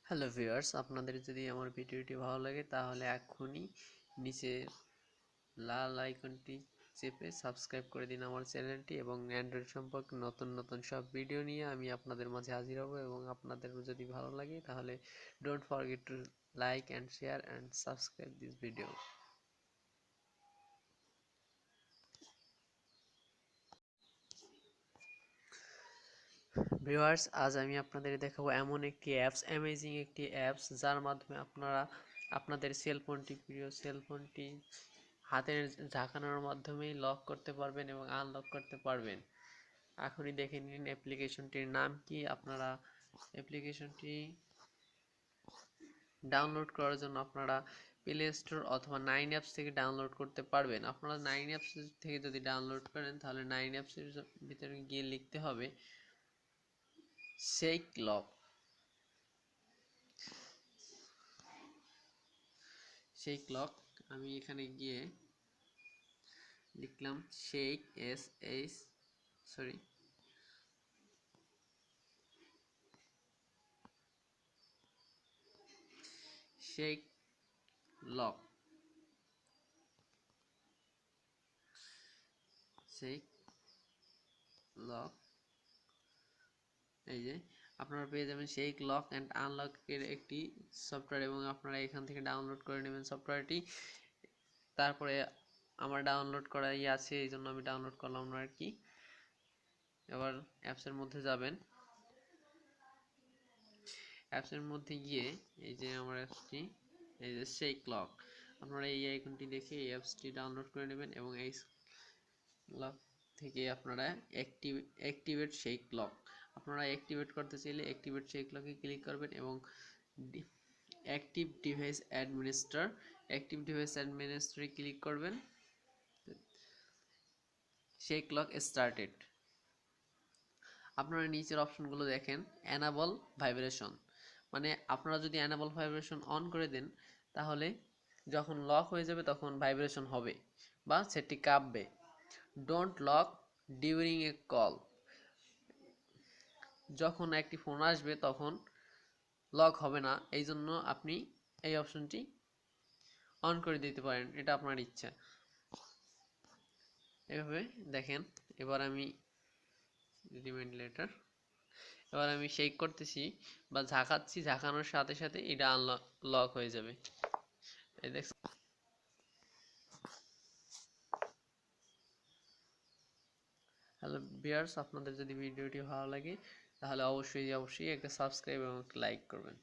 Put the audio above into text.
Hello viewers, আপনাদের যদি আমার ভিডিওটি ভালো লাগে তাহলে এক্ষুনি নিচে লাল আইকনটি চেপে সাবস্ক্রাইব করে দিন আমার চ্যানেলটি। এবং অ্যান্ড্রয়েড সম্পর্কে নতুন নতুন সব ভিডিও নিয়ে আমি আপনাদের মাঝে হাজির হব। এবং আপনাদের যদি ভালো লাগে তাহলে don't forget to like and share and subscribe this video. Viewers, আজ আমি আপনাদের দেখাবো এমন একটি অ্যাপস, অ্যামেজিং একটি অ্যাপস, যার মাধ্যমে আপনারা আপনাদের প্রিয় সেলফোনটি হাতের ঝাঁকানোর মাধ্যমেই লক করতে পারবেন এবং আনলক করতে পারবেন। এখনই দেখে নিন অ্যাপ্লিকেশনটির নাম কি। আপনারা অ্যাপ্লিকেশনটি ডাউনলোড করার জন্য আপনারা প্লে স্টোর অথবা 9 অ্যাপস থেকে ডাউনলোড করতে পারবেন। আপনারা 9 অ্যাপস থেকে যদি ডাউনলোড করেন তাহলে 9 অ্যাপসের ভিতরে গিয়ে লিখতে হবে শেক লক। শেক লক আমি এখানে গিয়ে লিখলাম shake shake lock shake lock এই যে আপনারা পেয়ে যাবেন শেক লক অ্যান্ড আনলকের একটি সফটওয়্যার, এবং আপনারা এখান থেকে ডাউনলোড করে নেবেন সফটওয়্যারটি। তারপরে আমার ডাউনলোড করাই আছে, এই জন্য আমি ডাউনলোড করলাম না আর কি। এবার অ্যাপসের মধ্যে যাবেন। অ্যাপসের মধ্যে গিয়ে এই যে আমার অ্যাপসটি, এই যে শেক লক, আপনারা এই আইকনটি দেখে এই অ্যাপসটি ডাউনলোড করে নেবেন এবং এই লক থেকে আপনারা অ্যাক্টিভেট শেক লক, আপনারা অ্যাক্টিভেট করতে চাইলে অ্যাক্টিভেট শেক লকে ক্লিক করবেন এবং অ্যাক্টিভ ডিভাইস অ্যাডমিনিস্ট্রেটরে ক্লিক করবেন। Shake lock started. আপনারা নিচের অপশনগুলো দেখেন। অ্যানাবল ভাইব্রেশন, মানে আপনারা যদি অ্যানাবল ভাইব্রেশন অন করে দেন তাহলে যখন লক হয়ে যাবে তখন ভাইব্রেশন হবে বা সেটি কাঁপবে। Don't lock during a call, যখন একটি ফোন আসবে তখন লক হবে না, এই জন্য আপনি এই অপশনটি অন করে দিতে পারেন, এটা আপনার ইচ্ছা। এভাবে দেখেন। এবার আমি রিমাইন্ড লেটার, এবার আমি শেক করতেছি বা ঝাঁকাচ্ছি, ঝাঁকানোর সাথে সাথে এটা লক হয়ে যাবে। এই দেখছেন। হ্যালো ভিউয়ার্স, আপনাদের যদি ভিডিওটি ভালো লাগে তাহলে অবশ্যই একটা সাবস্ক্রাইব এবং লাইক করবেন।